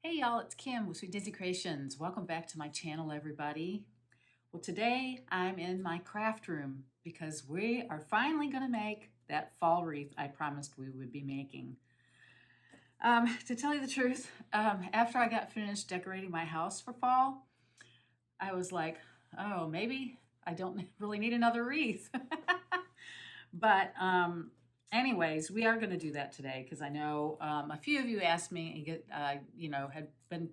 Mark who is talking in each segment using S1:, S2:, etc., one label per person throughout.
S1: Hey y'all, it's Kim with Sweet Daisy Creations. Welcome back to my channel, everybody. Well, today I'm in my craft room because we are finally going to make that fall wreath I promised we would be making. To tell you the truth, after I got finished decorating my house for fall, I was like, oh, maybe I don't really need another wreath. But anyways, we are going to do that today because I know a few of you asked me, had been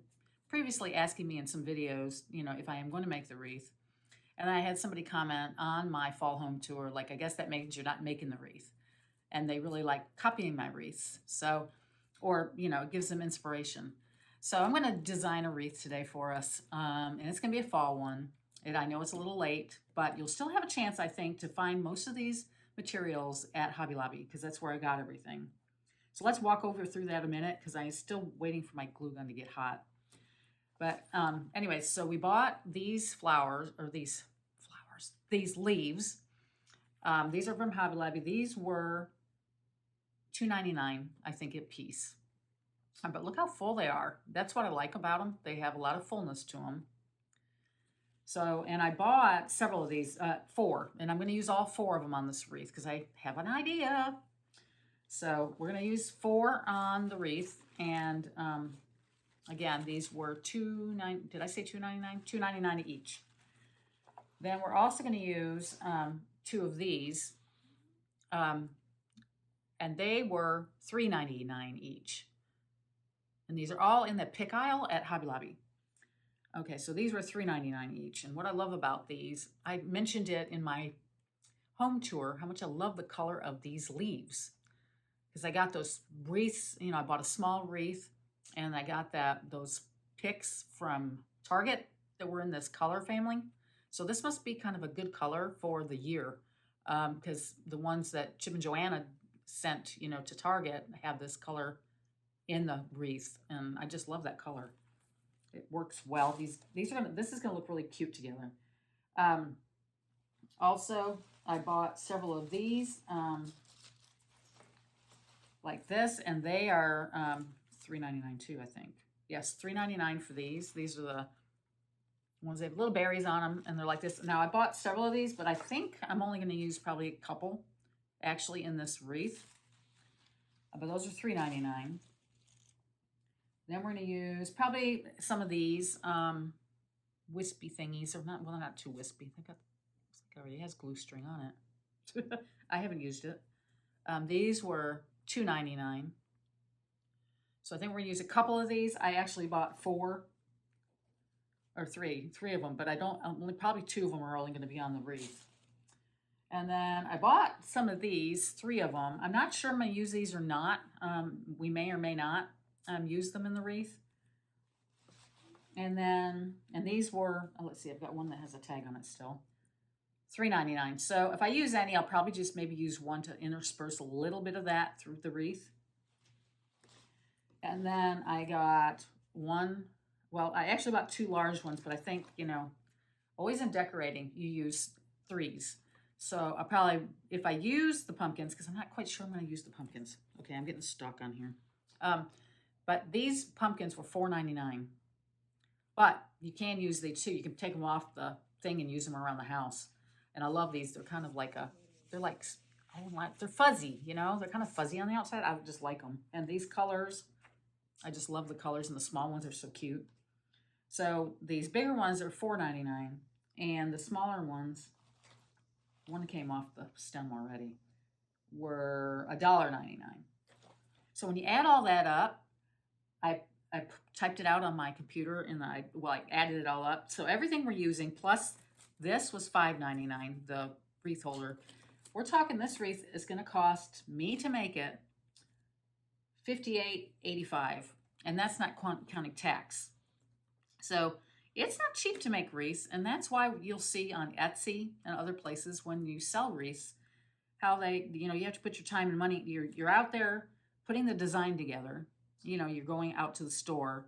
S1: previously asking me in some videos, if I am going to make the wreath. And I had somebody comment on my fall home tour, like, I guess that means you're not making the wreath. And they really like copying my wreaths. So, or, it gives them inspiration. So I'm going to design a wreath today for us. And it's going to be a fall one. And I know it's a little late, but you'll still have a chance, I think, to find most of these materials at Hobby Lobby because that's where I got everything. So let's walk over through that a minute because I'm still waiting for my glue gun to get hot. But anyways, so we bought these these leaves. These are from Hobby Lobby. These were $2.99, I think, a piece. But look how full they are. That's what I like about them. They have a lot of fullness to them. So, and I bought several of these, 4, and I'm going to use all 4 of them on this wreath because I have an idea. So we're going to use 4 on the wreath, and again, these were did I say $2.99? $2.99 each. Then we're also going to use 2 of these, and they were $3.99 each. And these are all in the pick aisle at Hobby Lobby. Okay, so these were $3.99 each. And what I love about these, I mentioned it in my home tour, how much I love the color of these leaves. Because I got those wreaths, I bought a small wreath, and I got those picks from Target that were in this color family. So this must be kind of a good color for the year, because the ones that Chip and Joanna sent, to Target have this color in the wreath, and I just love that color. It works well. This is gonna look really cute together. Also, I bought several of these like this, and they are $3.99 too, I think. Yes, $3.99 for these. These are the ones that have little berries on them, and they're like this. Now, I bought several of these, but I think I'm only going to use probably a couple actually in this wreath. But those are $3.99. Then we're going to use probably some of these wispy thingies. Or not, well, they're not too wispy. I think it already has glue string on it. I haven't used it. These were $2.99. So I think we're going to use a couple of these. I actually bought 4 or 3 of them, but probably 2 of them are only going to be on the wreath. And then I bought some of these, 3 of them. I'm not sure I'm going to use these or not. We may or may not use them in the wreath. And these were, let's see, I've got one that has a tag on it still. $3.99. So if I use any, I'll probably just maybe use one to intersperse a little bit of that through the wreath. And then I got I actually bought 2 large ones, but I think, always in decorating, you use 3s. So I'll probably, if I use the pumpkins, because I'm not quite sure I'm going to use the pumpkins. Okay, I'm getting stuck on here. But these pumpkins were $4.99. But you can use these too. You can take them off the thing and use them around the house. And I love these. They're kind of like they're fuzzy, They're kind of fuzzy on the outside. I just like them. And these colors, I just love the colors, and the small ones are so cute. So these bigger ones are $4.99, and the smaller ones, one came off the stem already, were $1.99. So when you add all that up, I typed it out on my computer, and I added it all up. So everything we're using, plus this was $5.99, the wreath holder. We're talking this wreath is going to cost me to make it $58.85, and that's not counting tax. So it's not cheap to make wreaths, and that's why you'll see on Etsy and other places when you sell wreaths, how they, you have to put your time and money. You're out there putting the design together. You're going out to the store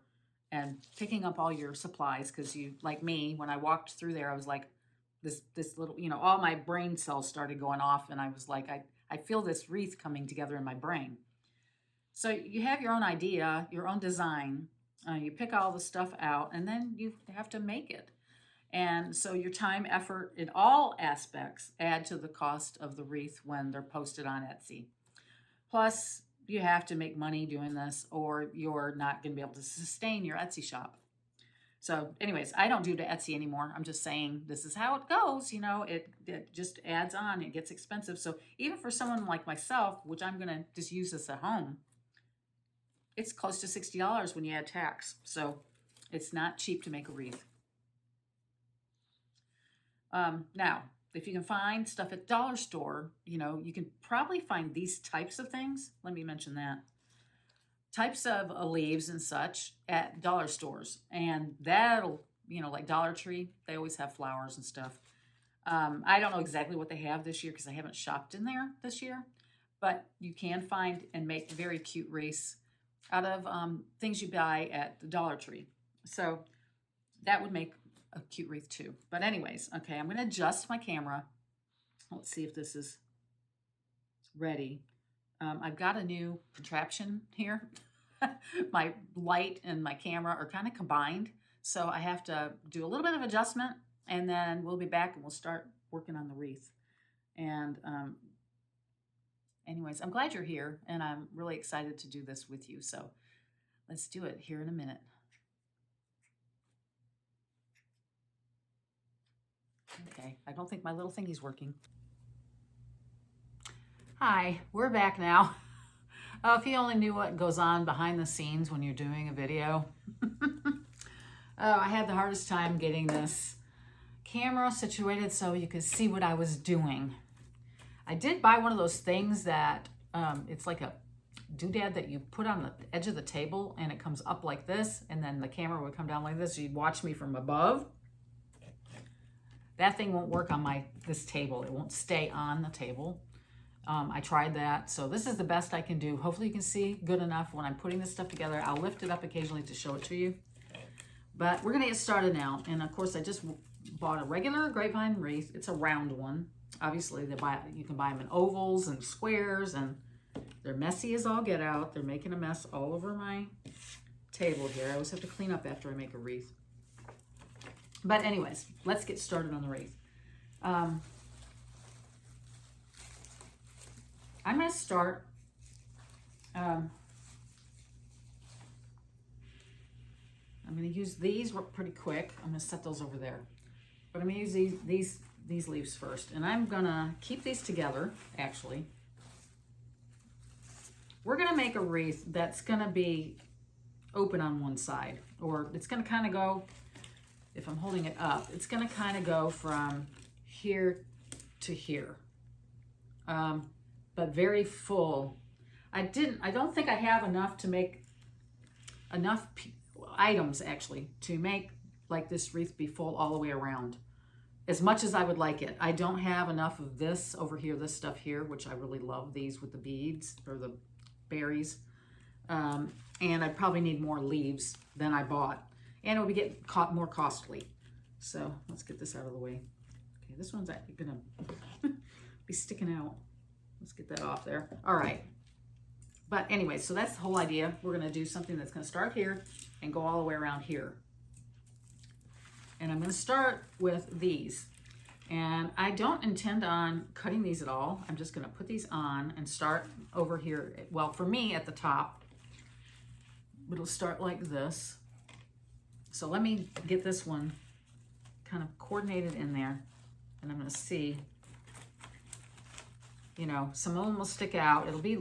S1: and picking up all your supplies because you, like me, when I walked through there, I was like, this little, all my brain cells started going off, and I was like, I feel this wreath coming together in my brain. So you have your own idea, your own design, You pick all the stuff out, and then you have to make it. And so your time, effort in all aspects add to the cost of the wreath when they're posted on Etsy. Plus, you have to make money doing this, or you're not going to be able to sustain your Etsy shop. So anyways, I don't do to Etsy anymore. I'm just saying this is how it goes. You know, it just adds on. It gets expensive. So even for someone like myself, which I'm going to just use this at home, it's close to $60 when you add tax. So it's not cheap to make a wreath. Now, if you can find stuff at dollar store, you know, you can probably find these types of things. Let me mention that. Types of leaves and such at dollar stores. And that'll, you know, like Dollar Tree, they always have flowers and stuff. I don't know exactly what they have this year because I haven't shopped in there this year. But you can find and make very cute wreaths out of things you buy at the Dollar Tree. So that would make a cute wreath too. But anyways, okay, I'm going to adjust my camera. Let's see if this is ready. I've got a new contraption here. My light and my camera are kind of combined. So I have to do a little bit of adjustment, and then we'll be back and we'll start working on the wreath. And anyways, I'm glad you're here, and I'm really excited to do this with you. So let's do it here in a minute. Okay, I don't think my little thingy's working. Hi, we're back now. Oh, if you only knew what goes on behind the scenes when you're doing a video. I had the hardest time getting this camera situated so you could see what I was doing. I did buy one of those things that it's like a doodad that you put on the edge of the table, and it comes up like this, and then the camera would come down like this, so you'd watch me from above. That thing won't work on this table. It won't stay on the table. I tried that. So this is the best I can do. Hopefully you can see good enough when I'm putting this stuff together. I'll lift it up occasionally to show it to you. But we're going to get started now. And of course, I just bought a regular grapevine wreath. It's a round one. Obviously, you can buy them in ovals and squares, and they're messy as all get out. They're making a mess all over my table here. I always have to clean up after I make a wreath. But anyways, let's get started on the wreath. I'm going to start I'm going to use these pretty quick. I'm going to set those over there. But I'm going to use these leaves first. And I'm going to keep these together, actually. We're going to make a wreath that's going to be open on one side. Or it's going to kind of go, if I'm holding it up, it's going to kind of go from here to here. But very full. I don't think I have enough to make enough items actually to make like this wreath be full all the way around as much as I would like it. I don't have enough of this over here, this stuff here, which I really love, these with the beads or the berries. And I probably need more leaves than I bought, and it would get more costly. So let's get this out of the way. Okay, this one's actually gonna be sticking out. Let's get that off there. All right. But anyway, so that's the whole idea. We're going to do something that's going to start here and go all the way around here. And I'm going to start with these. And I don't intend on cutting these at all. I'm just going to put these on and start over here. Well, for me at the top, it'll start like this. So let me get this one kind of coordinated in there. And I'm going to see, you know, some of them will stick out. It'll be,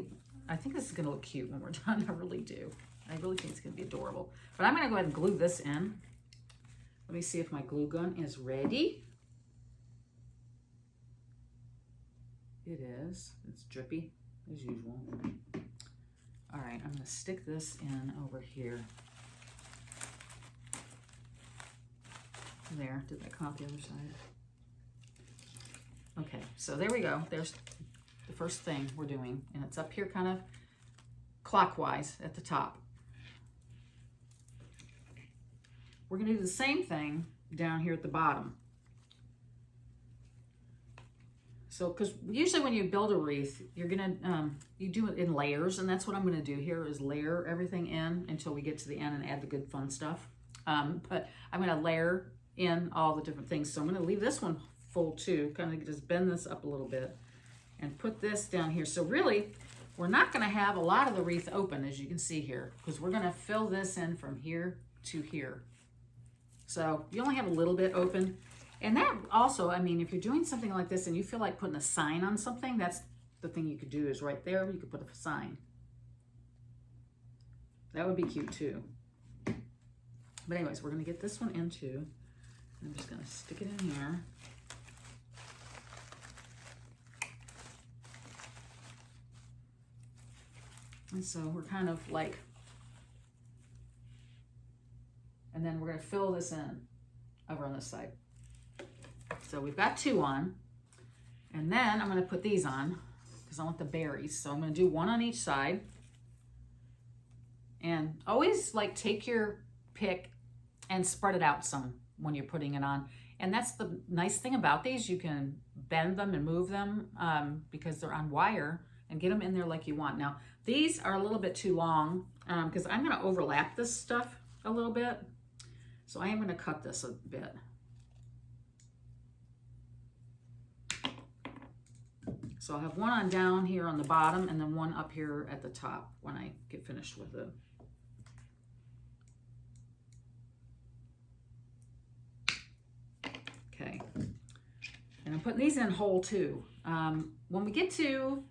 S1: I think this is going to look cute when we're done. I really do. I really think it's going to be adorable. But I'm going to go ahead and glue this in. Let me see if my glue gun is ready. It is. It's drippy as usual. All right, I'm going to stick this in over here. There. Did that come out the other side? Okay, so there we go. There's the first thing we're doing, and it's up here kind of clockwise at the top. We're going to do the same thing down here at the bottom. So, because usually when you build a wreath, you're gonna, you do it in layers, and that's what I'm gonna do here is layer everything in until we get to the end and add the good fun stuff. But I'm gonna layer in all the different things. So I'm gonna leave this one full too, kind of just bend this up a little bit and put this down here. So really, we're not gonna have a lot of the wreath open, as you can see here, because we're gonna fill this in from here to here. So you only have a little bit open. And that also, I mean, if you're doing something like this and you feel like putting a sign on something, that's the thing you could do is right there, you could put a sign. That would be cute too. But anyways, we're gonna get this one in too. I'm just gonna stick it in here. And so we're kind of like, and then we're gonna fill this in over on this side. So we've got 2 on, and then I'm gonna put these on because I want the berries. So I'm gonna do 1 on each side. And always like take your pick and spread it out some when you're putting it on. And that's the nice thing about these. You can bend them and move them because they're on wire and get them in there like you want. Now, these are a little bit too long because I'm gonna overlap this stuff a little bit. So I am gonna cut this a bit. So I'll have 1 on down here on the bottom and then 1 up here at the top when I get finished with it. Okay, and I'm putting these in whole too. When we get to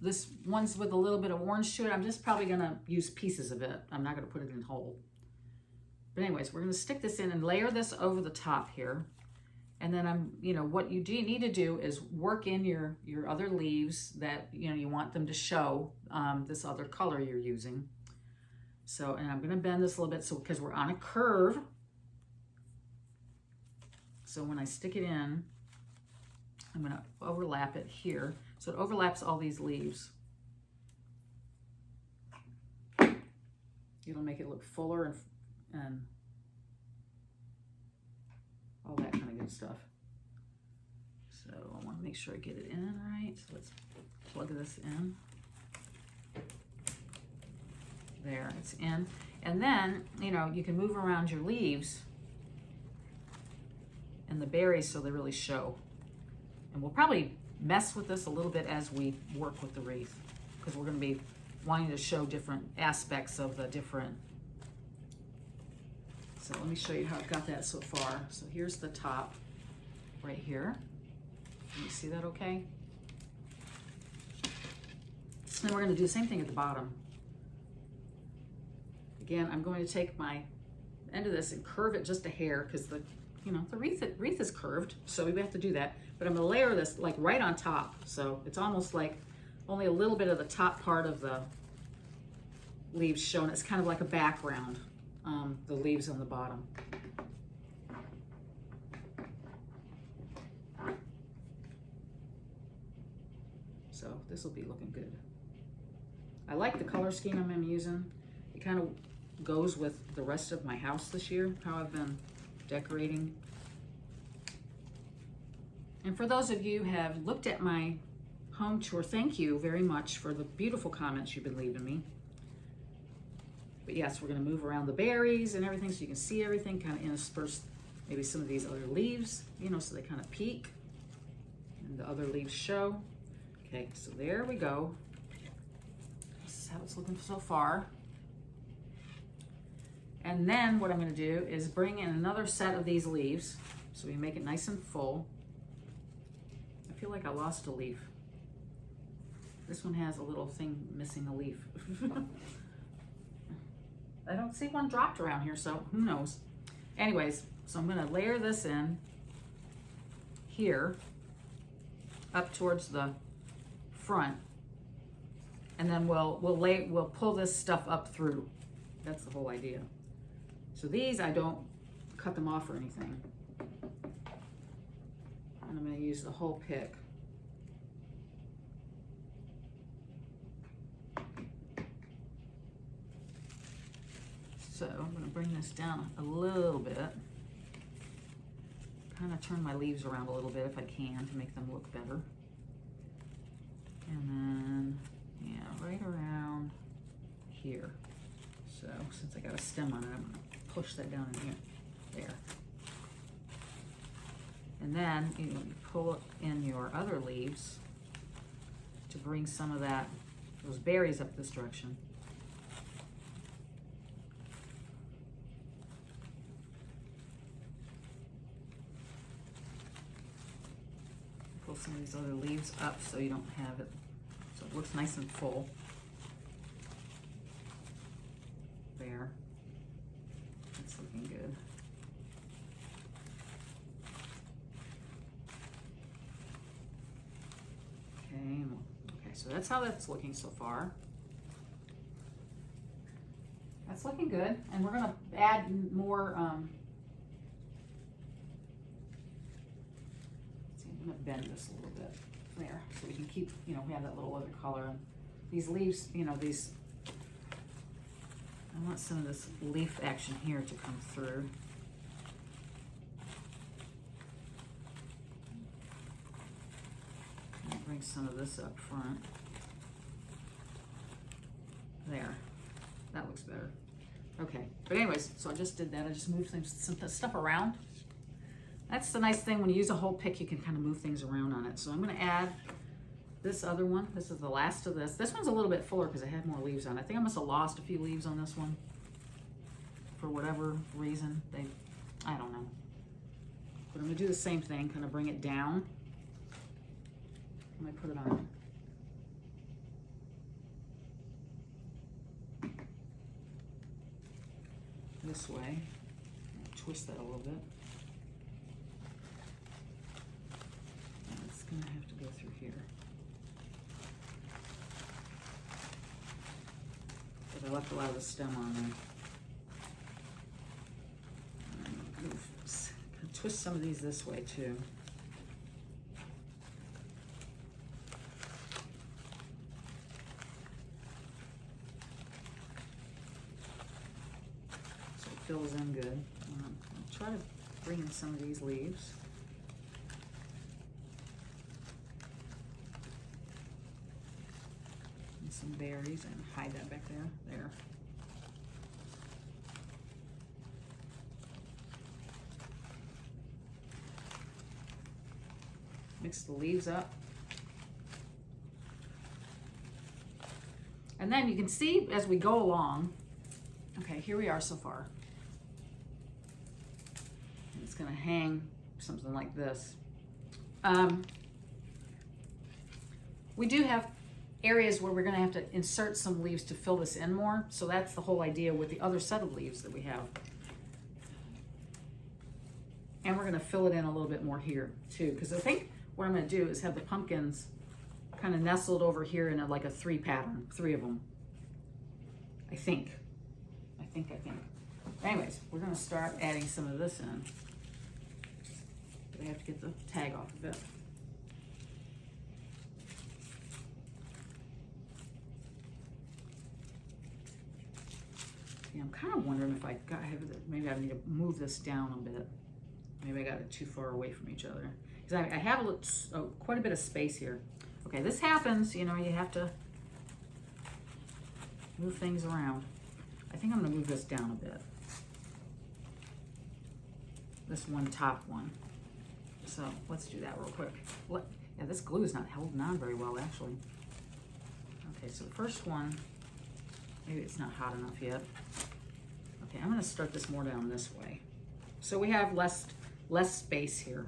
S1: this ones with a little bit of orange to it, I'm just probably gonna use pieces of it. I'm not gonna put it in whole. But anyways, we're gonna stick this in and layer this over the top here. And then what you do need to do is work in your other leaves that, you want them to show this other color you're using. So, and I'm gonna bend this a little bit because we're on a curve. So when I stick it in, I'm gonna overlap it here. So it overlaps all these leaves. It'll make it look fuller and all that kind of good stuff. So I want to make sure I get it in right. So let's plug this in. There, it's in. And then, you can move around your leaves and the berries so they really show. And we'll probably mess with this a little bit as we work with the wreath because we're going to be wanting to show different aspects of the different. So let me show you how I've got that so far. So here's the top right here. Can you see that okay? And we're going to do the same thing at the bottom. Again, I'm going to take my end of this and curve it just a hair because the wreath is curved, so we have to do that. But I'm going to layer this like right on top. So it's almost like only a little bit of the top part of the leaves shown. It's kind of like a background. The leaves on the bottom. So this will be looking good. I like the color scheme I'm using. It kind of goes with the rest of my house this year, how I've been decorating. And for those of you who have looked at my home tour, thank you very much for the beautiful comments you've been leaving me. But yes, we're going to move around the berries and everything so you can see everything, kind of intersperse maybe some of these other leaves, so they kind of peek and the other leaves show. Okay, so there we go. This is how it's looking so far. And then what I'm going to do is bring in another set of these leaves so we make it nice and full. I feel like I lost a leaf. This one has a little thing missing a leaf. I don't see one dropped around here, so who knows. Anyways, so I'm going to layer this in here up towards the front, and then we'll pull this stuff up through. That's the whole idea. So these, I don't cut them off or anything. And I'm going to use the whole pick. So I'm going to bring this down a little bit, kind of turn my leaves around a little bit if I can to make them look better. And then, yeah, right around here. So since I got a stem on it, I'm gonna push that down in here, there. And then you pull in your other leaves to bring some of those berries up this direction. Pull some of these other leaves up so you don't have it, so it looks nice and full. There. That's looking good. Okay, so that's how that's looking so far. That's looking good, and we're gonna add more, see, I'm gonna bend this a little bit there, so we can keep, you know, we have that little other color. And these leaves, you know, these, I want some of this leaf action here to come through. I'll bring some of this up front. There, that looks better. Okay, but anyways, so I just did that. I just moved some stuff around. That's the nice thing when you use a whole pick, you can kind of move things around on it. So I'm gonna add this other one. This is the last of this. This one's a little bit fuller because it had more leaves on it. I think I must have lost a few leaves on this one for whatever reason. I don't know. But I'm gonna do the same thing, kind of bring it down. Let me put it on. This way. Twist that a little bit. And it's gonna have to go through here. But I left a lot of the stem on there. And twist some of these this way too. Fills in good. I'll try to bring in some of these leaves. And some berries and hide that back there. There. Mix the leaves up. And then you can see as we go along, okay, here we are so far. It's gonna hang something like this. We do have areas where we're gonna have to insert some leaves to fill this in more. So that's the whole idea with the other set of leaves that we have. And we're gonna fill it in a little bit more here too, because I think what I'm gonna do is have the pumpkins kind of nestled over here in like a 3 pattern, 3 of them. I think. Anyways, we're gonna start adding some of this in. I have to get the tag off of it. Yeah, I'm kind of wondering if maybe I need to move this down a bit. Maybe I got it too far away from each other. Because I have quite a bit of space here. Okay, this happens, you know, you have to move things around. I think I'm gonna move this down a bit. This one top one. So let's do that real quick. Yeah, this glue is not holding on very well, actually. Okay, so the first one, maybe it's not hot enough yet. Okay, I'm gonna start this more down this way. So we have less space here.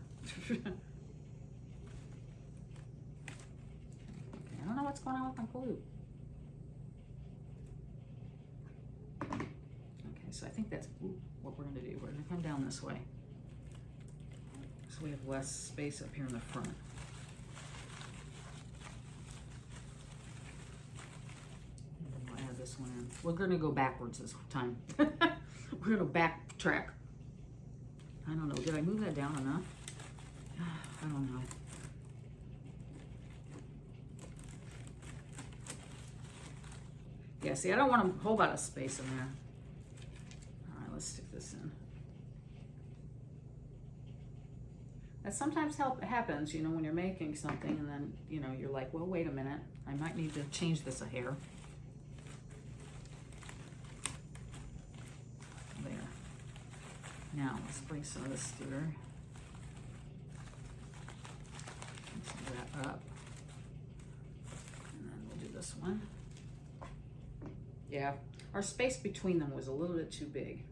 S1: Okay, I don't know what's going on with my glue. Okay, so I think that's what we're gonna do. We're gonna come down this way. So we have less space up here in the front. And we'll add this one in. We're gonna go backwards this time. We're gonna backtrack. I don't know, did I move that down enough? I don't know. Yeah, see, I don't want a whole lot of space in there. All right, let's stick this in. That sometimes happens, you know, when you're making something and then, you know, you're like, well, wait a minute, I might need to change this a hair. There. Now, let's bring some of this through. Some of that up. And then we'll do this one. Yeah, our space between them was a little bit too big.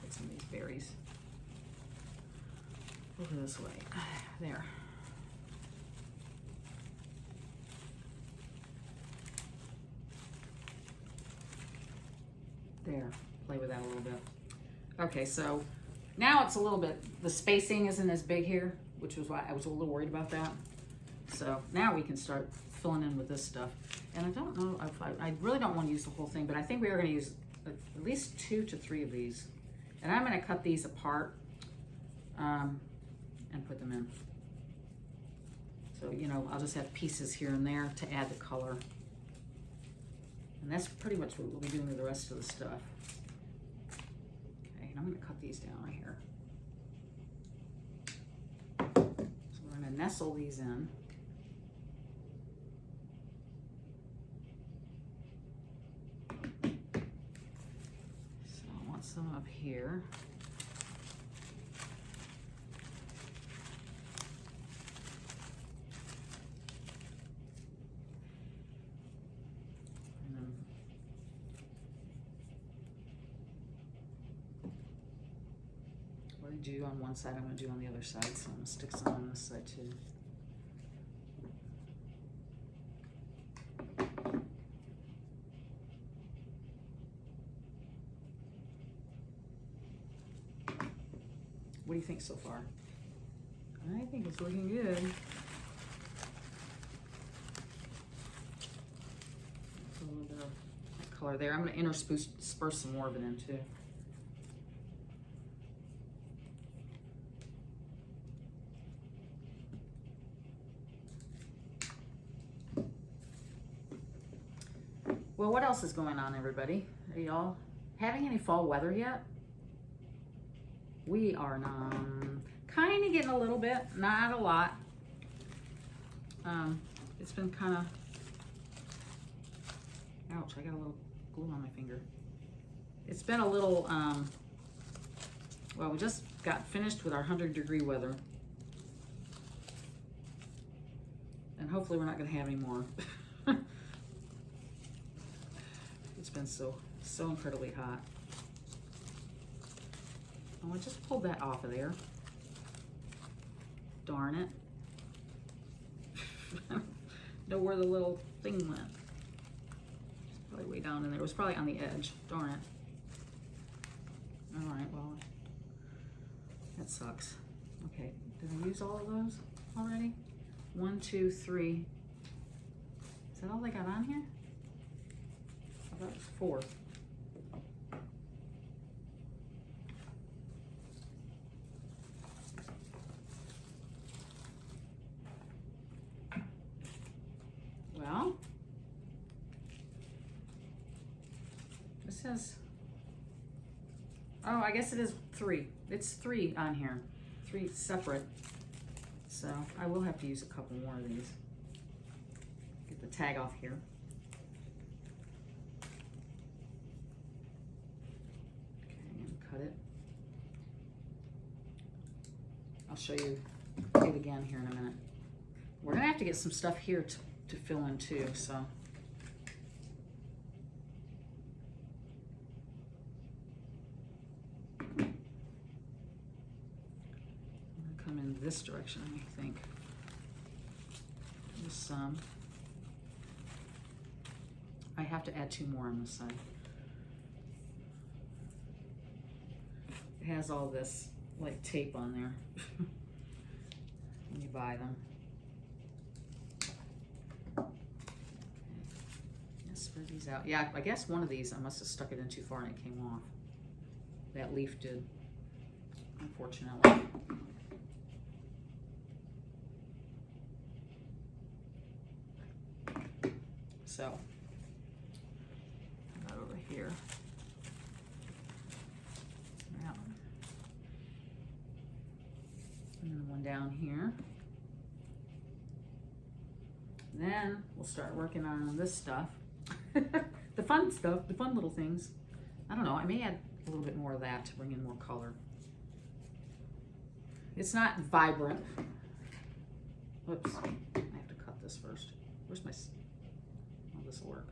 S1: Put some of these berries over this way. There. There. Play with that a little bit. Okay, so now it's a little bit, the spacing isn't as big here, which was why I was a little worried about that. So now we can start filling in with this stuff. And I don't know if I really don't want to use the whole thing, but I think we are going to use at least 2 to 3 of these. And I'm going to cut these apart and put them in. So, you know, I'll just have pieces here and there to add the color. And that's pretty much what we'll be doing with the rest of the stuff. Okay, and I'm going to cut these down right here. So we're going to nestle these in. Some up here. And then what I do on one side, I'm going to do on the other side. So I'm going to stick some on this side too. What do you think so far? I think it's looking good. A little bit of that color there. I'm going to intersperse some more of it in too. Well, what else is going on, everybody? Are y'all having any fall weather yet? We are kind of getting a little bit, not a lot. It's been kind of, ouch, I got a little glue on my finger. It's been a little, well, we just got finished with our 100-degree weather. And hopefully we're not going to have any more. It's been so incredibly hot. Oh, I just pulled that off of there. Darn it. Know where the little thing went. It's probably way down in there. It was probably on the edge. Darn it. All right, well, that sucks. Okay, did I use all of those already? 1, 2, 3. Is that all I got on here? I thought it was 4. Well, this says, oh, I guess it is 3. It's 3 on here, 3 separate. So I will have to use a couple more of these. Get the tag off here. Okay, and cut it. I'll show you it again here in a minute. We're gonna have to get some stuff here to fill in too, so. I'm gonna come in this direction, I think. Just some. I have to add 2 more on this side. It has all this like tape on there when you buy them. spread these out. Yeah, I guess one of these, I must have stuck it in too far and it came off. That leaf did, unfortunately. So, that over here. Yeah. And then one down here. Then we'll start working on this stuff. The fun stuff, the fun little things. I don't know, I may add a little bit more of that to bring in more color. It's not vibrant. Whoops, I have to cut this first. Where's my, oh, this will work.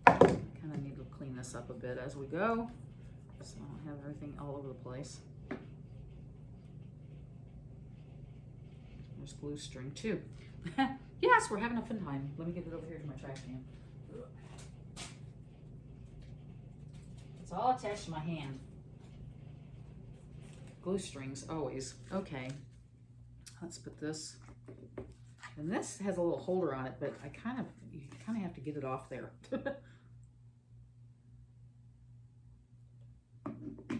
S1: Kind of need to clean this up a bit as we go, so I don't have everything all over the place. There's glue string too. Yes, we're having a fun time. Let me get it over here to my trash can. It's all attached to my hand. Glue strings, always. Okay, let's put this. And this has a little holder on it, but you kind of have to get it off there. It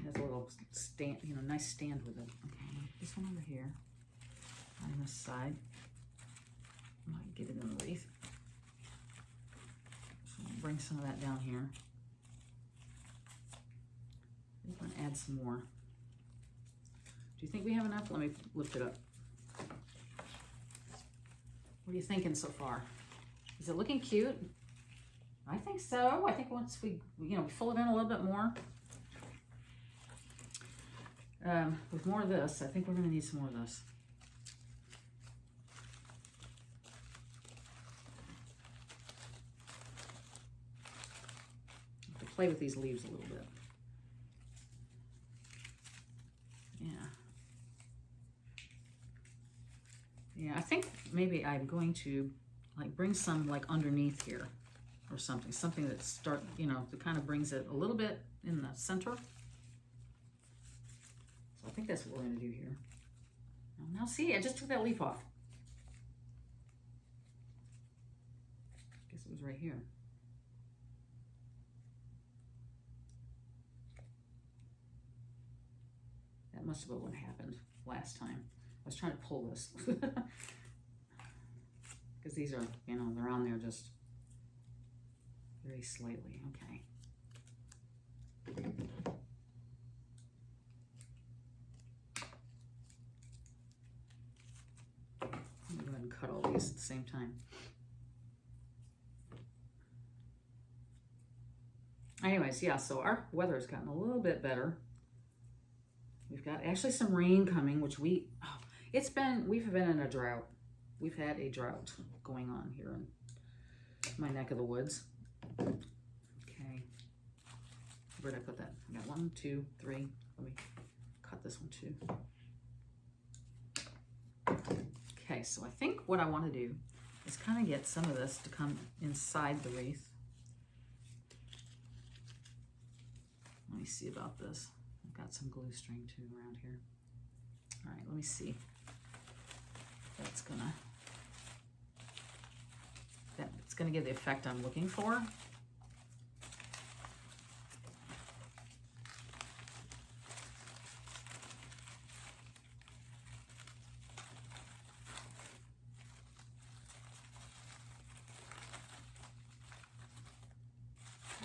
S1: has a little stand, you know, nice stand with it. Okay, this one over here on this side. I might get it in the wreath. So I'll bring some of that down here. I'm going to add some more. Do you think we have enough? Let me lift it up. What are you thinking so far? Is it looking cute? I think so. I think once we fill it in a little bit more. With more of this, I think we're going to need some more of this. Play with these leaves a little bit. Yeah, I think maybe I'm going to like bring some like underneath here or something that that kind of brings it a little bit in the center. So I think that's what we're going to do here. Now see, I just took that leaf off. I guess it was right here. That must have been what happened last time. I was trying to pull this. Because these are, they're on there just very slightly. Okay. I'm going to go ahead and cut all these at the same time. Anyways, yeah, so our weather's gotten a little bit better. We've got actually some rain coming, which we've been in a drought. We've had a drought going on here in my neck of the woods. Okay. Where did I put that? I got 1, 2, 3. Let me cut this one too. Okay, so I think what I want to do is kind of get some of this to come inside the wreath. Let me see about this. I've got some glue string too around here. All right, let me see. That's gonna give the effect I'm looking for.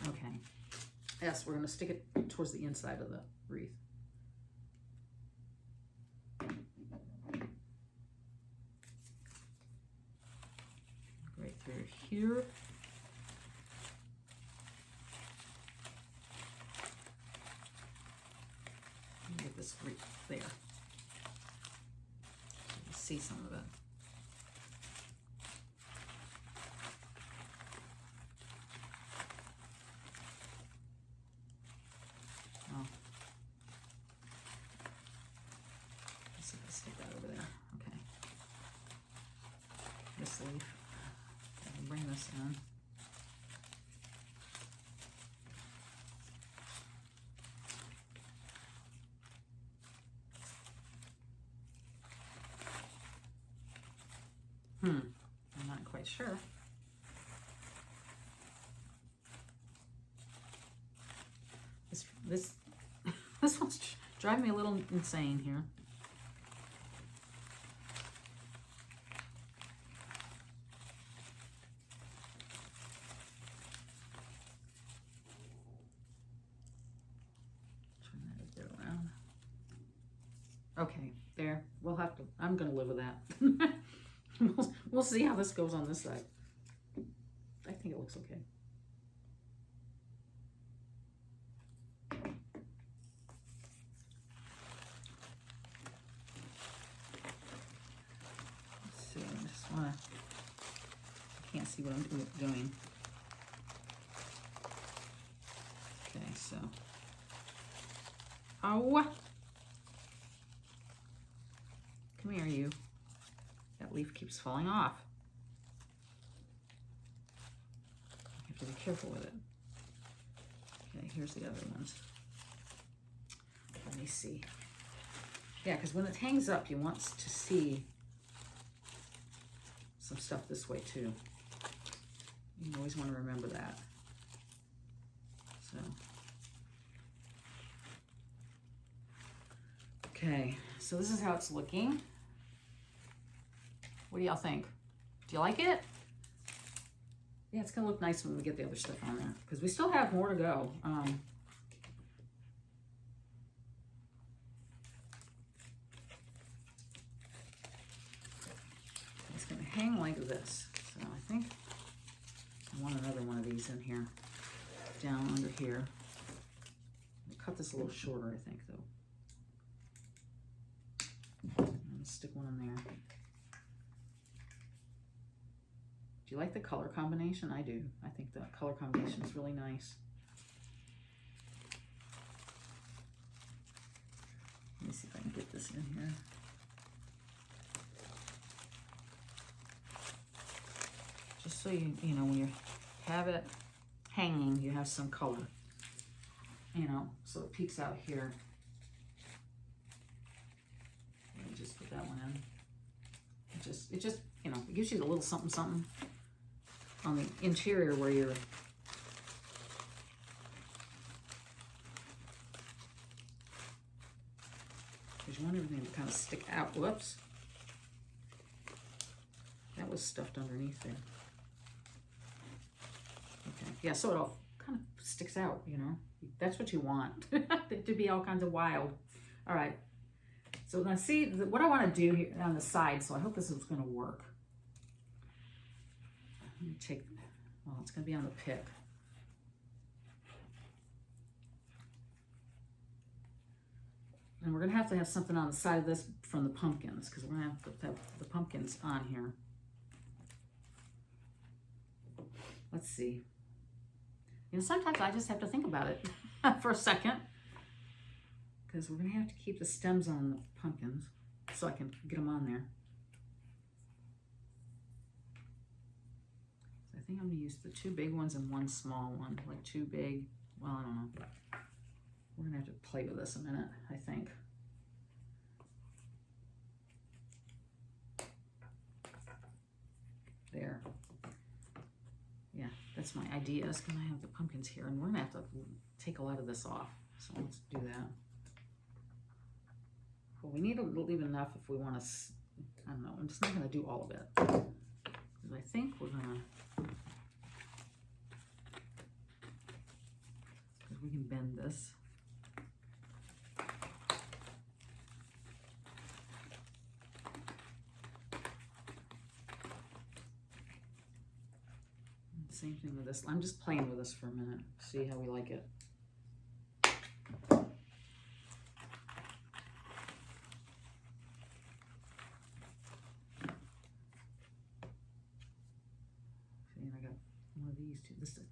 S1: Okay. Yes, we're gonna stick it towards the inside of the wreath. Right through here. Get this wreath there. You can see some of it. Oh. Let's see if I stick that over there. Okay. This leaf. I'll bring this in. I'm not quite sure. driving me a little insane here. Turn that a bit around. Okay, there. We'll have to, I'm going to live with that. We'll see how this goes on this side. I think it looks okay. Let's see, I just want to, I can't see what I'm doing. Okay, so. Oh! Come here, you. That leaf keeps falling off. You have to be careful with it. Okay, here's the other ones. Let me see. Yeah, because when it hangs up, you want to see some stuff this way too. You always want to remember that. So. Okay, so this is how it's looking. What do y'all think? Do you like it? Yeah, it's gonna look nice when we get the other stuff on there, because we still have more to go. It's gonna hang like this. So I think I want another one of these in here, down under here. I'll cut this a little shorter, I think, though. And stick one in there. Do you like the color combination? I do. I think the color combination is really nice. Let me see if I can get this in here. Just so you know, when you have it hanging, you have some color. You know, so it peeks out here. Let me just put that one in. It just, you know, it gives you a little something, something on the interior where you're because you want everything to kind of stick out. Whoops. That was stuffed underneath there. Okay. Yeah, so it all kind of sticks out, you know. That's what you want. To be all kinds of wild. All right. So now see what I want to do here on the side, so I hope this is going to work. Let me take, well, it's going to be on the pick. And we're going to have something on the side of this from the pumpkins, because we're going to have the pumpkins on here. Let's see. You know, sometimes I just have to think about it for a second, because we're going to have to keep the stems on the pumpkins so I can get them on there. So I think I'm going to use the 2 big ones and 1 small one, like 2 big. Well, I don't know. We're going to have to play with this a minute, I think. There. Yeah, that's my idea. Is going to have the pumpkins here, and we're going to have to take a lot of this off. So let's do that. Well, we need to leave enough if we want to, I don't know, I'm just not going to do all of it. Because I think we're going to, because we can bend this. Same thing with this. I'm just playing with this for a minute. See how we like it.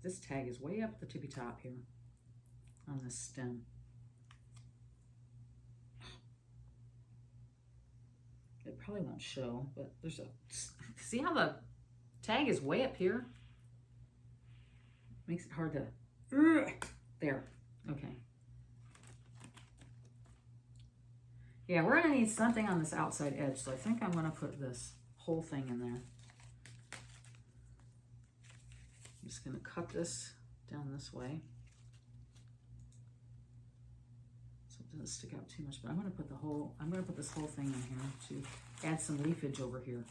S1: This tag is way up at the tippy top here on this stem. It probably won't show, but there's a, see how the tag is way up here? Makes it hard to, there, okay. Yeah, we're gonna need something on this outside edge, so I think I'm gonna put this whole thing in there. I'm just going to cut this down this way. So doesn't stick out too much, but I'm going to put this whole thing in here to add some leafage over here.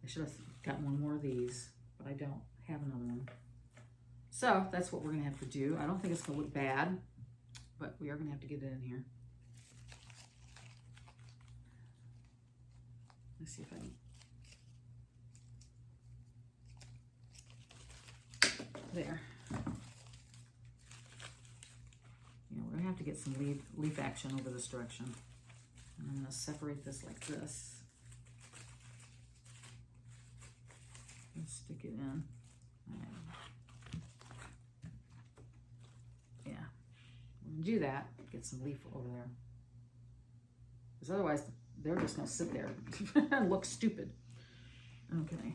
S1: I should have got one more of these, but I don't have another one. So that's what we're going to have to do. I don't think it's going to look bad, but we are going to have to get it in here. Let's see if I can. There. You know, we're going to have to get some leaf action over this direction. And I'm going to separate this like this. And stick it in. Yeah. We're going to do that. Get some leaf over there. Because otherwise, they're just going to sit there and look stupid. Okay.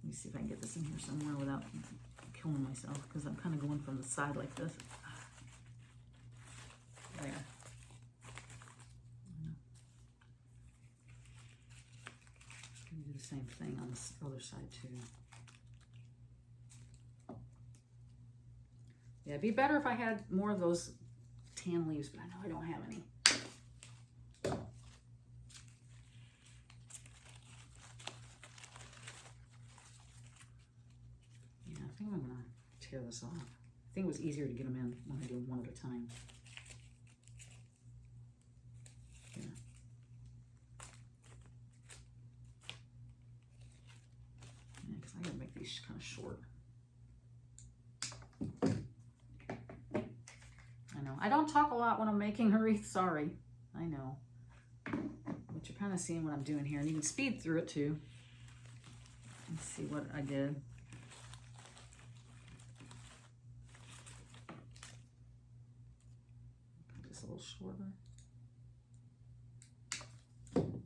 S1: Let me see if I can get this in here somewhere without killing myself, because I'm kind of going from the side like this. There. I'm going to do the same thing on this other side too. Yeah, it'd be better if I had more of those tan leaves, but I know I don't have any. Yeah, I think I'm going to tear this off. I think it was easier to get them in when I do them one at a time. Yeah. Yeah, because I got to make these kind of short. I don't talk a lot when I'm making a wreath, sorry. I know. But you're kind of seeing what I'm doing here. And you can speed through it too. Let's see what I did. Put this a little shorter. And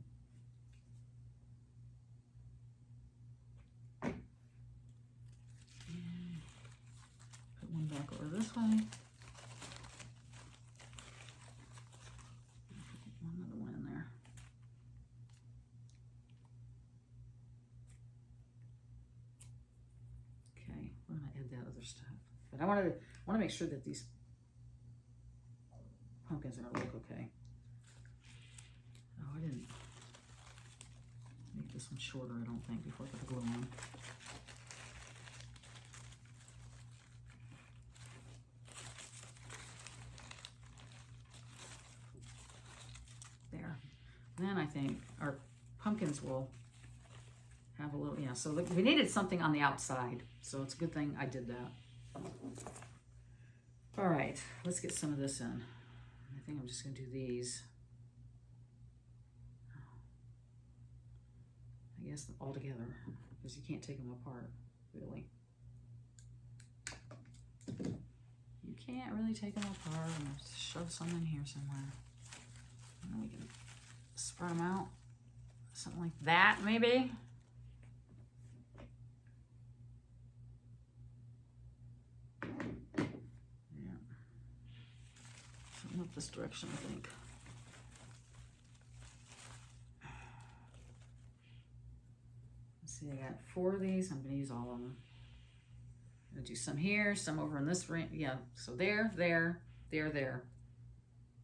S1: put one back over this way. Stuff, but I want to make sure that these pumpkins are going to look okay. Oh, I didn't make this one shorter, I don't think, before I put the glue on. There. And then I think our pumpkins will have a little, yeah, so we needed something on the outside, so it's a good thing I did that. All right, let's get some of this in. I think I'm just going to do these. I guess all together, because you can't take them apart, really. You can't really take them apart. I'm going to shove some in here somewhere. And then we can spread them out. Something like that, maybe. Up this direction, I think. Let's see, I got 4 of these. I'm going to use all of them. I'm going to do some here, some over in this ring. Yeah, so there,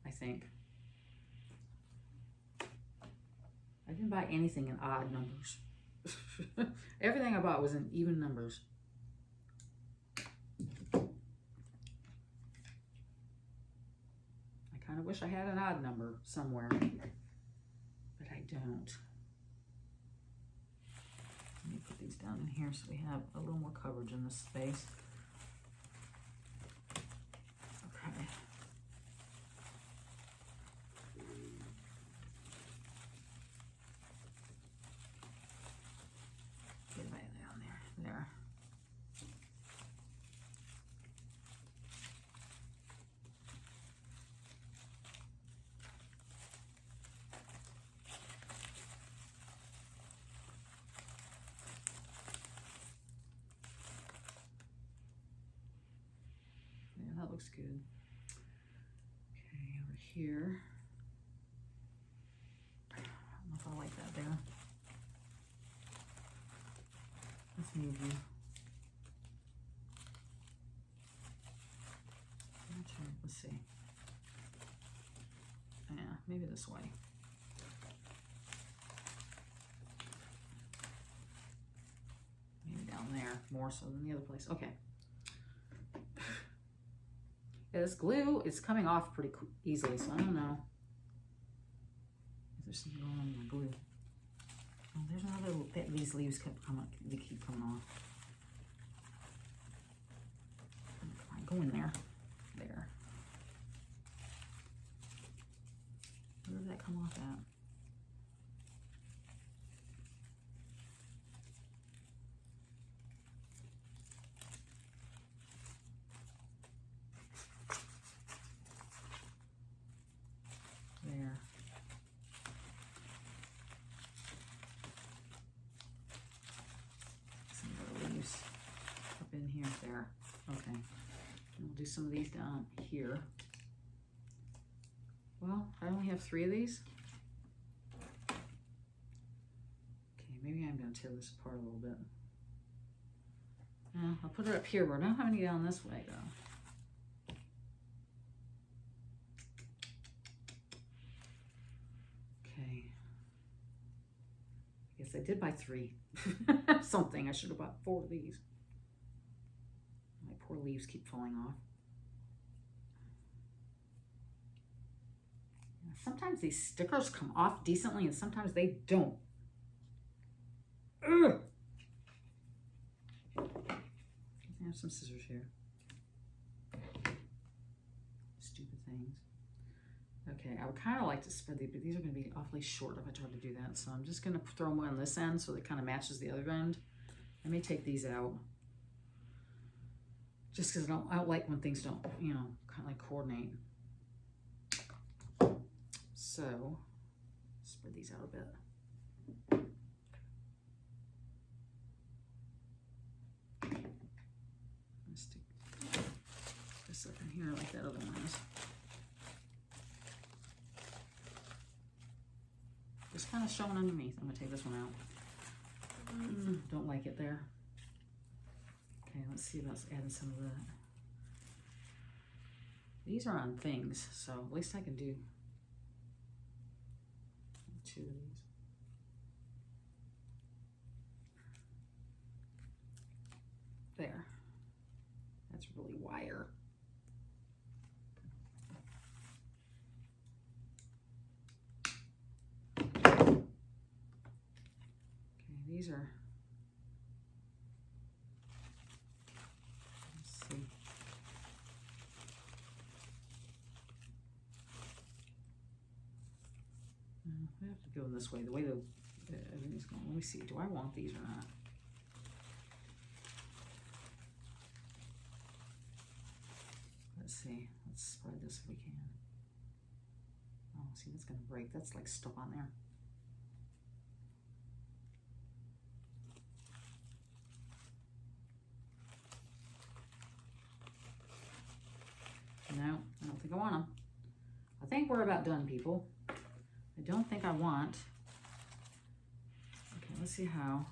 S1: I think. I didn't buy anything in odd numbers. Everything I bought was in even numbers. I wish I had an odd number somewhere, but I don't. Let me put these down in here so we have a little more coverage in this space. Okay. Get that down there. There. That looks good. Okay, over here. I don't know if I like that there. Let's move you. Let's see. maybe this way. Maybe down there more so than the other place. Okay. Yeah, this glue is coming off pretty easily, so I don't know. Is there something going on with my glue? Oh, there's another, these leaves kept coming, they keep coming off. Come on, go in there. There. Where did that come off at? There. Some of the leaves up in here, there. Okay. And we'll do some of these down here. Well, I only have 3 of these. Okay, maybe I'm going to tear this apart a little bit. I'll put it up here, but I don't have any down this way, though. Okay. I guess I did buy 3. Something. I should have bought 4 of these. My poor leaves keep falling off. Sometimes these stickers come off decently and sometimes they don't. Ugh. I have some scissors here. Stupid things. Okay, I would kind of like to spread these, but these are going to be awfully short if I try to do that. So I'm just going to throw them on this end so that it kind of matches the other end. I may take these out. Just because I don't like when things don't, you know, kind of like coordinate. So, spread these out a bit. Let's stick this up in here like that other one is. Just kind of showing underneath. I'm going to take this one out. Don't like it there. Okay, let's see about adding some of that. These are on things, so at least I can do 2 of these. There. That's really wire. Okay, these are, let's see. I have to go this way, the way everything's going. Let me see, do I want these or not? Let's see, let's spread this if we can. Oh, see, that's gonna break. That's like stuck on there. No, I don't think I want them. I think we're about done, people. I don't think I want. Okay, let's see how.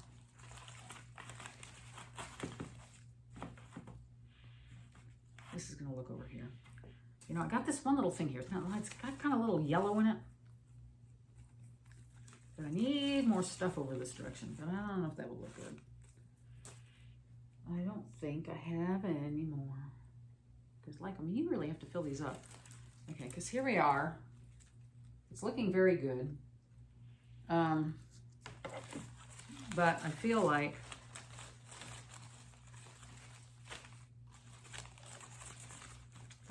S1: This is gonna look over here. You know, I got this one little thing here. It's got kind of a little yellow in it. But I need more stuff over this direction, but I don't know if that will look good. I don't think I have any more. Because like, I mean, you really have to fill these up. Okay, because here we are. It's looking very good. But I feel like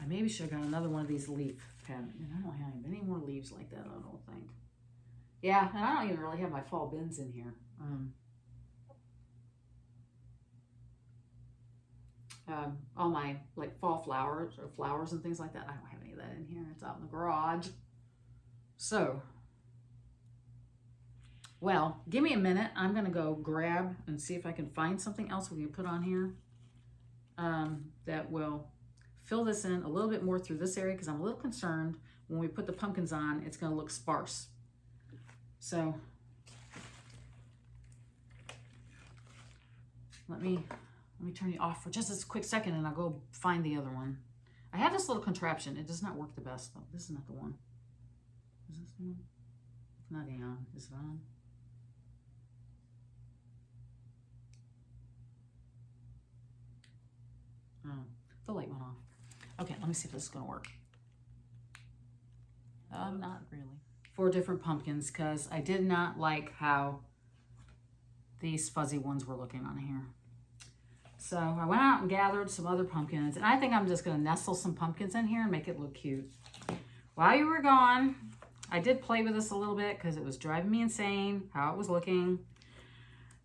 S1: I maybe should have got another one of these leaf patterns. And I don't have any more leaves like that, I don't think. Yeah, and I don't even really have my fall bins in here. All my like fall flowers or flowers and things like that, I don't have any of that in here. It's out in the garage. So, well, give me a minute. I'm going to go grab and see if I can find something else we can put on here that will fill this in a little bit more through this area, because I'm a little concerned when we put the pumpkins on, it's going to look sparse. So, let me turn you off for just a quick second and I'll go find the other one. I have this little contraption. It does not work the best though. This is not the one. Is this the one? It's not on. Is it on? Oh, the light went off. Okay, let me see if this is going to work. Not really. 4 different pumpkins, because I did not like how these fuzzy ones were looking on here. So I went out and gathered some other pumpkins, and I think I'm just going to nestle some pumpkins in here and make it look cute. While you were gone, I did play with this a little bit because it was driving me insane how it was looking,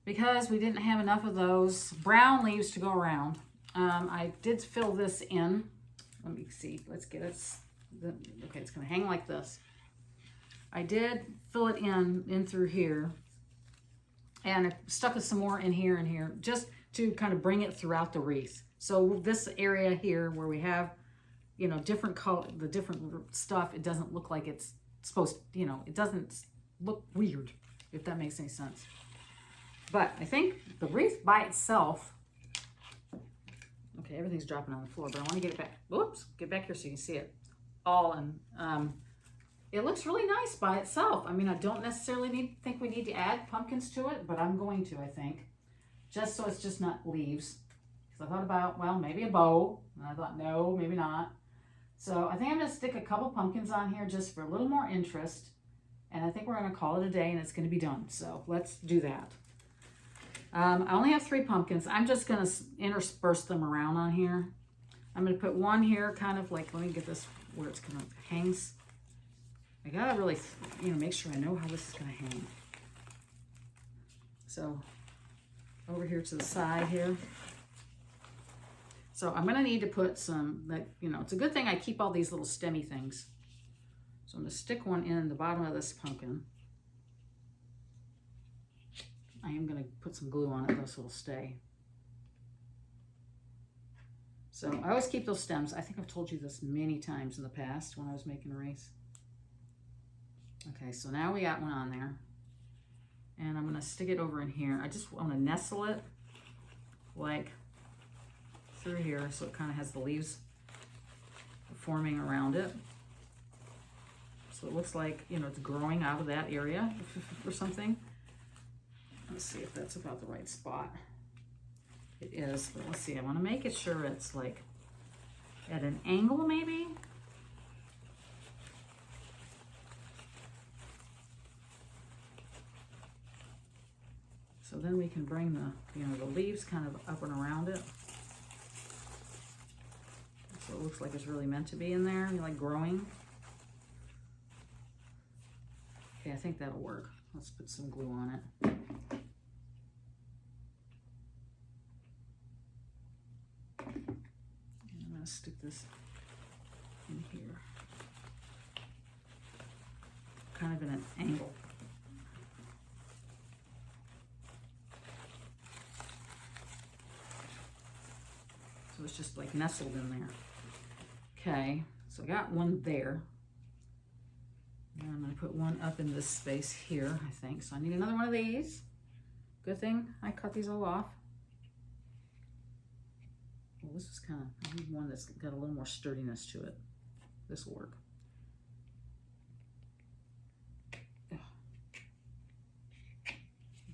S1: because we didn't have enough of those brown leaves to go around. I did fill this in. Let me see. Let's get it. Okay, it's going to hang like this. I did fill it in through here, and I stuck some more in here and here, just to kind of bring it throughout the wreath. So this area here where we have, you know, different color, the different stuff, it doesn't look like it's supposed to, you know, it doesn't look weird, if that makes any sense. But I think the wreath by itself, okay, everything's dropping on the floor, but I want to get it back. Whoops, get back here so you can see it all. And it looks really nice by itself. I mean, I don't necessarily think we need to add pumpkins to it, but I'm going to, I think. Just so it's just not leaves. Because I thought about, well, maybe a bow. And I thought, no, maybe not. So I think I'm going to stick a couple pumpkins on here just for a little more interest. And I think we're going to call it a day and it's going to be done. So let's do that. I only have 3 pumpkins. I'm just going to intersperse them around on here. I'm going to put one here kind of like, let me get this where it's going to hangs. I got to really, you know, make sure I know how this is going to hang. So over here to the side here. So I'm going to need to put some, like, you know, it's a good thing I keep all these little stemmy things. So I'm going to stick one in the bottom of this pumpkin. I am going to put some glue on it, though, so it'll stay. So I always keep those stems. I think I've told you this many times in the past when I was making a wreath. Okay, so now we got one on there. And I'm going to stick it over in here. I just want to nestle it like through here so it kind of has the leaves forming around it. So it looks like, you know, it's growing out of that area or something. Let's see if that's about the right spot. It is, but let's see. I want to make it sure it's like at an angle maybe. So then we can bring the, you know, the leaves kind of up and around it. So it looks like it's really meant to be in there, like growing. Okay, I think that'll work. Let's put some glue on it. And I'm going to stick this in here. Kind of in an angle. So it's just like nestled in there. Okay, so I got one there. And I'm going to put one up in this space here, I think. So I need another one of these. Good thing I cut these all off. Well, this is kind of, I need one that's got a little more sturdiness to it. This will work.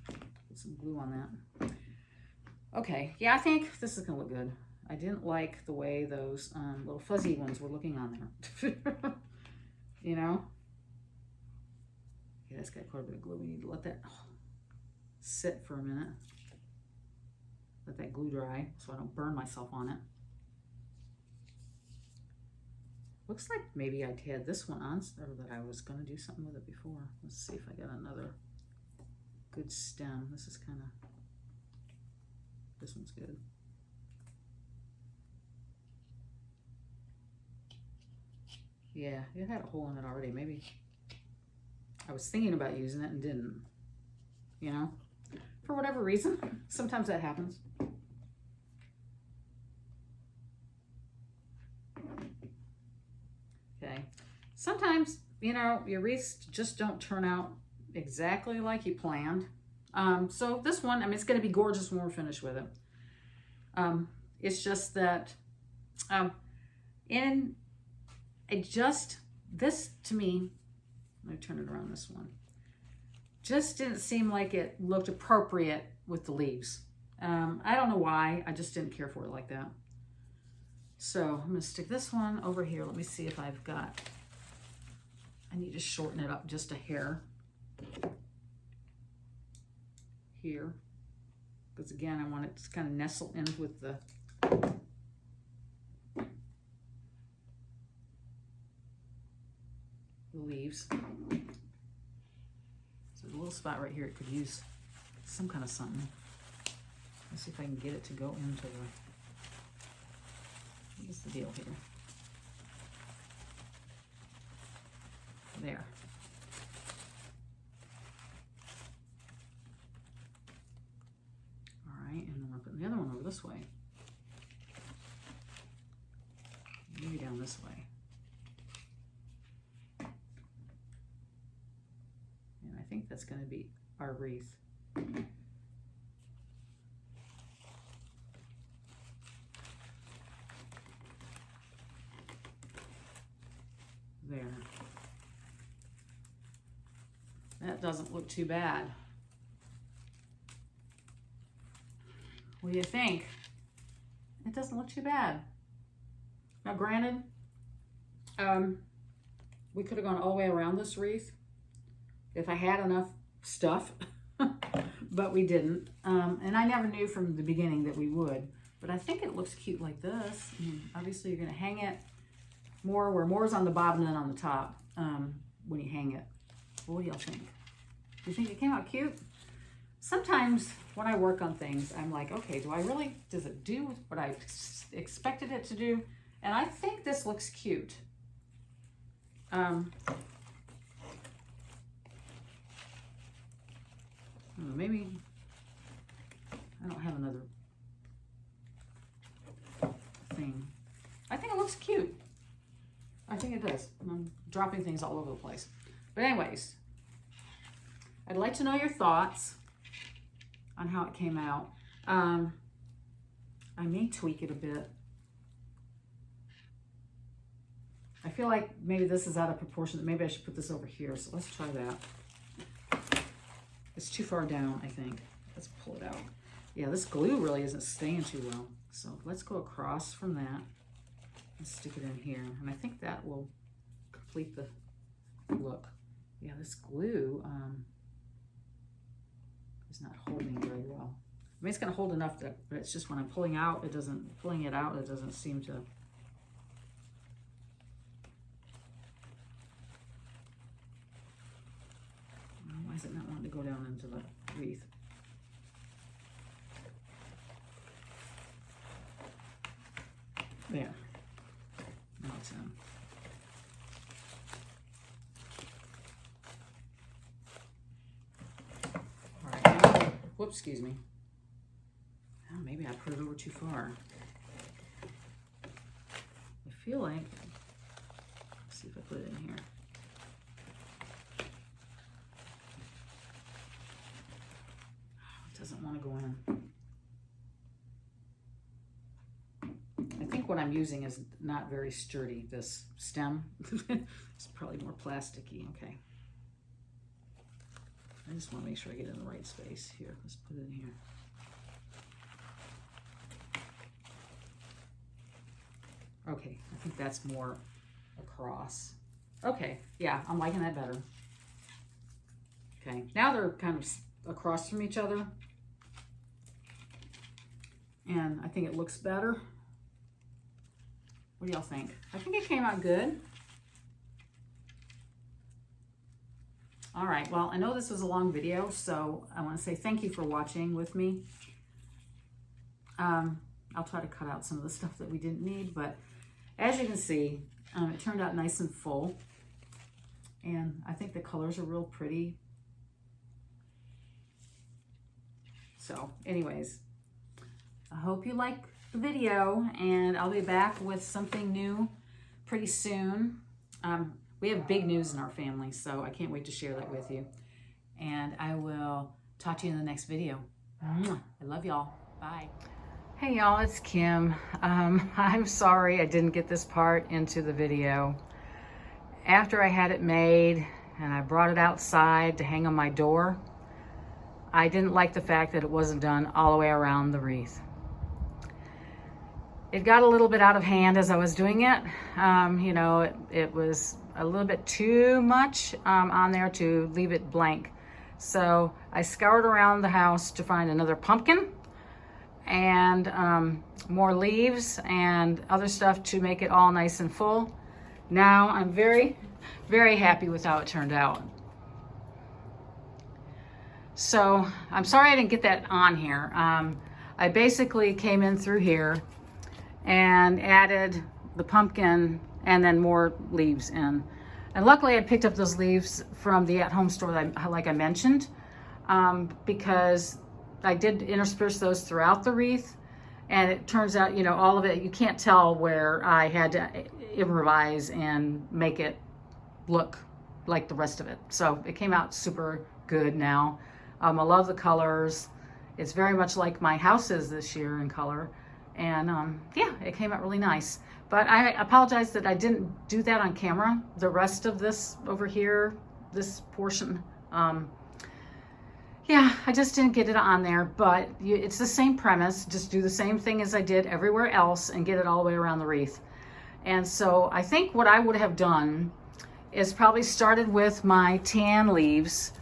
S1: Put some glue on that. Okay, yeah, I think this is going to look good. I didn't like the way those little fuzzy ones were looking on there. You know? Okay, that's got quite a bit of glue. We need to let that sit for a minute. Let that glue dry so I don't burn myself on it. Looks like maybe I had this one on, or that I was going to do something with it before. Let's see if I got another good stem. This is kind of, this one's good. Yeah, it had a hole in it already. Maybe I was thinking about using it and didn't, you know, for whatever reason. Sometimes that happens. Okay. Sometimes, you know, your wreaths just don't turn out exactly like you planned. So this one, I mean, it's going to be gorgeous when we're finished with it. It's just that, this to me Let me turn it around this one. Just didn't seem like it looked appropriate with the leaves. I don't know why. I just didn't care for it like that. So I'm going to stick this one over here. Let me see if I've got... I need to shorten it up just a hair. Here. Because again, I want it to kind of nestle in with the... leaves. So a little spot right here, it could use some kind of something. Let's see if I can get it to go into the... What's the deal here? There. All right, and then we're putting the other one over this way. Maybe down this way. And I think that's going to be our wreath. There. That doesn't look too bad. What do you think? It doesn't look too bad. Now granted, we could have gone all the way around this wreath if I had enough stuff, but we didn't. And I never knew from the beginning that we would, but I think it looks cute like this. I mean, obviously you're gonna hang it more where more's on the bottom than on the top when you hang it. Well, what do y'all think? Do you think it came out cute? Sometimes when I work on things, I'm like, okay, does it do what I expected it to do? And I think this looks cute. Maybe, I don't have another thing. I think it looks cute. I think it does. I'm dropping things all over the place. But anyways, I'd like to know your thoughts on how it came out. I may tweak it a bit. I feel like maybe this is out of proportion. Maybe I should put this over here. So let's try that. It's too far down, I think. Let's pull it out. Yeah, this glue really isn't staying too well. So let's go across from that and stick it in here. And I think that will complete the look. Yeah, this glue is not holding very well. I mean, it's going to hold enough that, but it's just when I'm pulling it out, it doesn't seem to. Why is it not wanting to go down into the wreath? There. Now it's in. All right, now, whoops, excuse me. Oh, maybe I put it over too far. I feel like, let's see if I put it in here. It doesn't want to go in. I think what I'm using is not very sturdy, this stem. It's probably more plasticky. Okay. I just want to make sure I get in the right space. Here, let's put it in here. Okay, I think that's more across. Okay, yeah, I'm liking that better. Okay, now they're kind of across from each other. And I think it looks better. What do y'all think? I think it came out good. All right, well, I know this was a long video, so I want to say thank you for watching with me. I'll try to cut out some of the stuff that we didn't need, but as you can see, it turned out nice and full. And I think the colors are real pretty. So anyways, I hope you like the video, and I'll be back with something new pretty soon. We have big news in our family, so I can't wait to share that with you. And I will talk to you in the next video. I love y'all. Bye. Hey y'all, it's Kim. I'm sorry I didn't get this part into the video. After I had it made, and I brought it outside to hang on my door. I didn't like the fact that it wasn't done all the way around the wreath. It got a little bit out of hand as I was doing it. You know, it was a little bit too much on there to leave it blank. So I scoured around the house to find another pumpkin and more leaves and other stuff to make it all nice and full. Now I'm very, very happy with how it turned out. So I'm sorry I didn't get that on here. I basically came in through here and added the pumpkin and then more leaves in. And luckily I picked up those leaves from the at-home store like I mentioned, because I did intersperse those throughout the wreath, and it turns out, you know, all of it, you can't tell where I had to improvise and make it look like the rest of it. So it came out super good now. I love the colors. It's very much like my house is this year in color. And yeah, it came out really nice. But I apologize that I didn't do that on camera. The rest of this over here, this portion, yeah, I just didn't get it on there. But it's the same premise. Just do the same thing as I did everywhere else and get it all the way around the wreath. And so I think what I would have done is probably started with my tan leaves,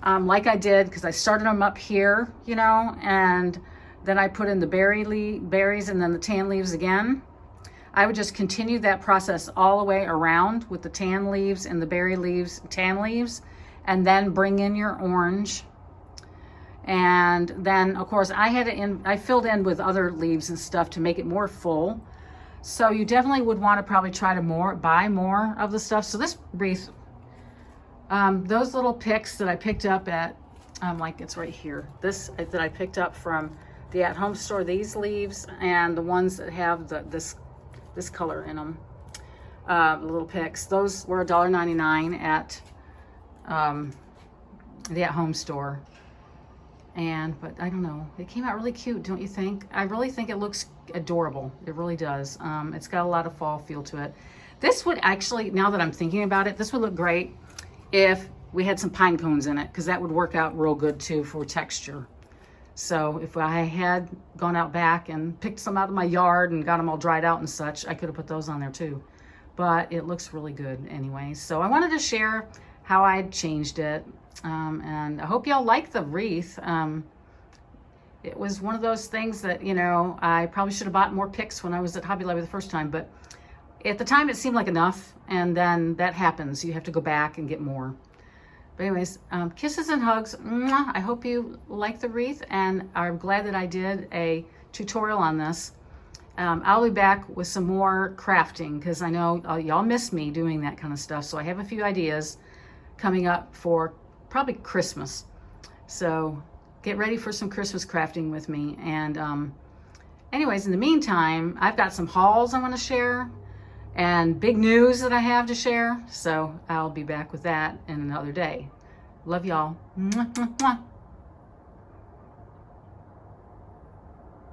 S1: like I did, because I started them up here, you know, and then I put in the berries and then the tan leaves again. I would just continue that process all the way around with the tan leaves and the berry leaves, tan leaves, and then bring in your orange. And then, of course, I filled in with other leaves and stuff to make it more full. So you definitely would want to probably try to buy more of the stuff. So this wreath, those little picks that I picked up at, like it's right here, this that I picked up from the at-home store, these leaves and the ones that have this color in them, the little picks, those were $1.99 at the at-home store. But I don't know, it came out really cute, don't you think? I really think it looks adorable. It really does. It's got a lot of fall feel to it. This would actually, now that I'm thinking about it, this would look great if we had some pine cones in it, because that would work out real good too for texture. So if I had gone out back and picked some out of my yard and got them all dried out and such, I could have put those on there too. But it looks really good anyway. So I wanted to share how I changed it. And I hope y'all like the wreath. It was one of those things that, you know, I probably should have bought more picks when I was at Hobby Lobby the first time, but at the time it seemed like enough, and then that happens. You have to go back and get more. But anyways, kisses and hugs. Mwah. I hope you like the wreath, and I'm glad that I did a tutorial on this. I'll be back with some more crafting, because I know y'all miss me doing that kind of stuff. So I have a few ideas coming up for probably Christmas. So get ready for some Christmas crafting with me. And anyways, in the meantime, I've got some hauls I want to share and big news that I have to share. So I'll be back with that in another day. Love y'all. Mwah, mwah, mwah.